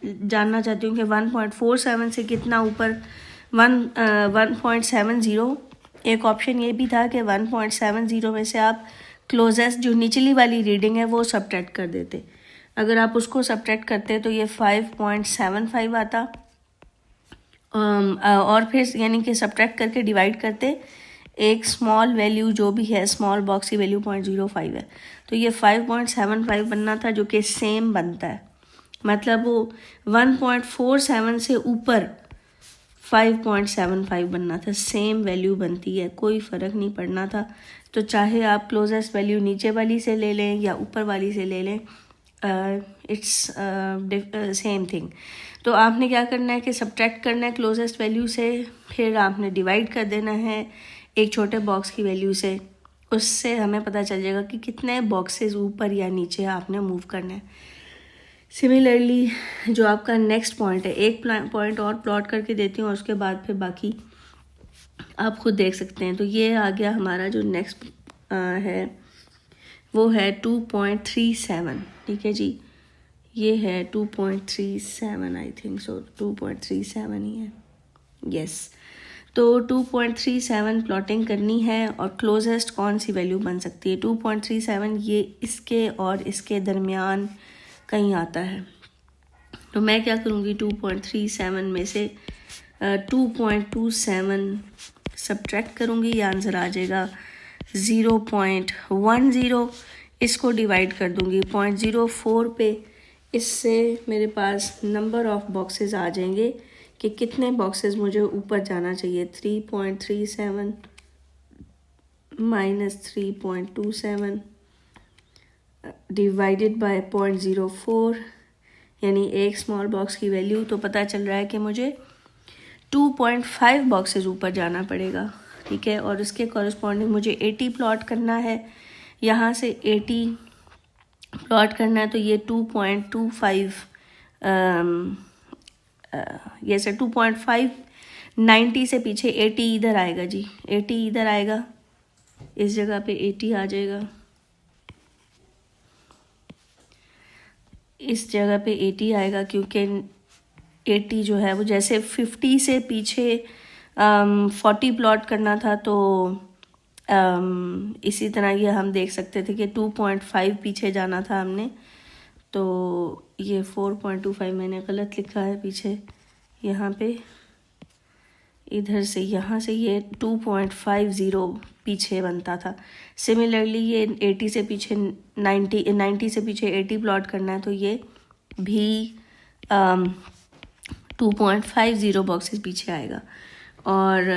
जानना चाहती हूँ कि 1.47 से कितना ऊपर 1.70। एक ऑप्शन ये भी था कि 1.70 में से आप क्लोजेस्ट जो निचली वाली रीडिंग है वो सब्ट्रैक्ट कर देते। अगर आप उसको सब्ट्रैक्ट करते तो ये 5.75 आता, और फिर यानी कि सब्ट्रैक्ट करके डिवाइड करते एक स्मॉल वैल्यू जो भी है, स्मॉल बॉक्स की वैल्यू 0.05 है, तो ये 5.75 बनना था, जो कि सेम बनता है। मतलब वो 1.47 से ऊपर 5.75 बनना था, सेम वैल्यू बनती है, कोई फ़र्क नहीं पड़ना था। तो चाहे आप क्लोजेस्ट वैल्यू नीचे वाली से ले लें या ऊपर वाली से ले लें, इट्स सेम थिंग। तो आपने क्या करना है कि सब्ट्रैक्ट करना है क्लोजेस्ट वैल्यू से, फिर आपने डिवाइड कर देना है एक छोटे बॉक्स की वैल्यू से। उससे हमें पता चल जाएगा कि कितने बॉक्सेस ऊपर या नीचे आपने मूव करना है। सिमिलरली जो आपका नेक्स्ट पॉइंट है, एक पॉइंट और प्लॉट करके देती हूँ और उसके बाद फिर बाकी आप खुद देख सकते हैं। तो ये आ गया हमारा जो नेक्स्ट है वो है 2.37। ठीक है जी, ये है 2.37, आई थिंक सो 2.37 ही है, यस। तो 2.37 प्लॉटिंग करनी है और क्लोजेस्ट कौन सी वैल्यू बन सकती है। 2.37 ये इसके और इसके दरमियान कहीं आता है। तो मैं क्या करूँगी, 2.37 में से 2.27 सब्ट्रैक्ट करूँगी, ये आंसर आ जाएगा 0.10। इसको डिवाइड कर दूँगी 0.04 पे, इससे मेरे पास नंबर ऑफ बॉक्सेस आ जाएंगे कि कितने बॉक्सेस मुझे ऊपर जाना चाहिए। 3.37 माइनस 3.27 डिवाइडेड बाय 0.04, यानी एक स्मॉल बॉक्स की वैल्यू। तो पता चल रहा है कि मुझे 2.5 बॉक्सेस ऊपर जाना पड़ेगा। ठीक है, और इसके कॉरस्पॉन्डिंग मुझे 80 प्लॉट करना है। यहाँ से 80 प्लॉट करना है तो ये 2.25 ये से 2.5 90 से पीछे 80 इधर आएगा जी, 80 इधर आएगा, इस जगह पे 80 आ जाएगा, इस जगह पे 80 आएगा, क्योंकि 80 जो है वो जैसे 50 से पीछे 40 प्लॉट करना था, तो इसी तरह ये हम देख सकते थे कि 2.5 पीछे जाना था हमने, तो ये 4.25 मैंने गलत लिखा है पीछे यहाँ पे, इधर से यहाँ से ये 2.50 पीछे बनता था। सिमिलरली ये 80 से पीछे 90 से पीछे 80 प्लॉट करना है, तो ये भी 2.50 बॉक्सेस पीछे आएगा। और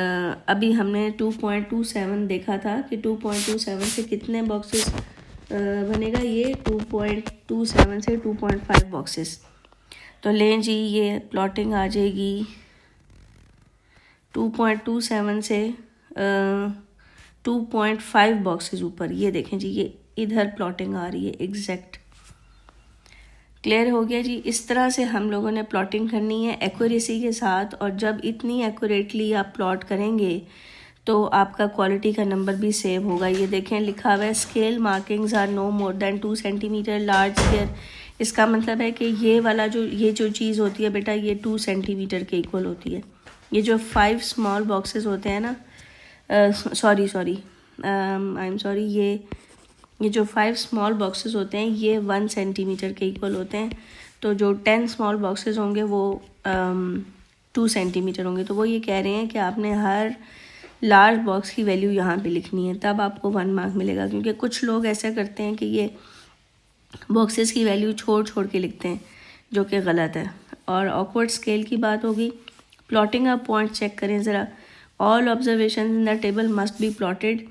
अभी हमने 2.27 देखा था कि 2.27 से कितने बॉक्सेस बनेगा, ये 2.27 से 2.5 बॉक्सेस। तो लें जी, ये प्लॉटिंग आ जाएगी 2.27 से 2.5 बॉक्सेस ऊपर। ये देखें जी, ये इधर प्लॉटिंग आ रही है एग्जैक्ट। क्लियर हो गया जी। इस तरह से हम लोगों ने प्लॉटिंग करनी है एक्यूरेसी के साथ, और जब इतनी एक्यूरेटली आप प्लॉट करेंगे तो आपका क्वालिटी का नंबर भी सेव होगा। ये देखें लिखा हुआ है scale markings are no more than 2 centimetre large square. इसका मतलब है कि ये वाला ये जो चीज़ होती है बेटा, ये 2 सेंटीमीटर के इक्वल होती है। ये जो 5 स्मॉल बॉक्सेस होते हैं ना, सॉरी आई एम सॉरी, ये जो 5 स्मॉल बॉक्सेस होते हैं ये 1 सेंटीमीटर के इक्वल होते हैं। तो जो 10 स्मॉल बॉक्सेस होंगे वो 2 सेंटीमीटर होंगे। तो वो ये कह रहे हैं कि आपने हर लार्ज बॉक्स की वैल्यू यहाँ पे लिखनी है, तब आपको 1 मार्क मिलेगा। क्योंकि कुछ लोग ऐसा करते हैं कि ये बॉक्सेस की वैल्यू छोड़ छोड़ के लिखते हैं, जो कि गलत है। और ऑकवर्ड स्केल की बात होगी। प्लॉटिंग का पॉइंट चेक करें ज़रा। All observation in the table must be plotted.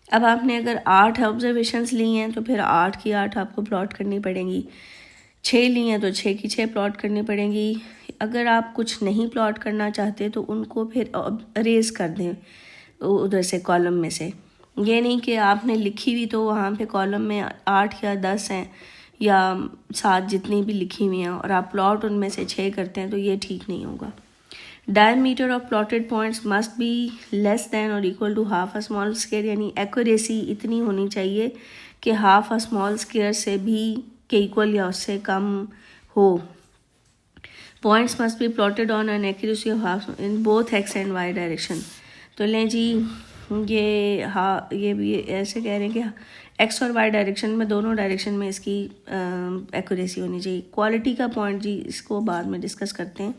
अब आपने अगर 8 ऑब्जर्वेशंस ली हैं तो फिर 8 की 8 आपको प्लॉट करनी पड़ेंगी। 6 ली हैं तो 6 की 6 प्लॉट करनी पड़ेंगी। अगर आप कुछ नहीं प्लॉट करना चाहते तो उनको फिर अरेज कर दें उधर से, कॉलम में से। ये नहीं कि आपने लिखी हुई तो वहाँ पे कॉलम में 8 या 10 हैं या 7 जितनी भी लिखी हुई हैं और आप प्लॉट उनमें से 6 करते हैं, तो ये ठीक नहीं होगा। Diameter of plotted points must be less than और equal to half a small square, यानी एक्यूरेसी इतनी होनी चाहिए कि हाफ अ स्मॉल स्क्वायर से भी के इक्वल या उससे कम हो। Points must be plotted on an accuracy of half in both X and Y direction. तो लें जी ये भी ऐसे कह रहे हैं कि एक्स और वाई डायरेक्शन में, दोनों डायरेक्शन में इसकी एक्यूरेसी होनी चाहिए। क्वालिटी का पॉइंट जी इसको बाद में डिस्कस करते हैं।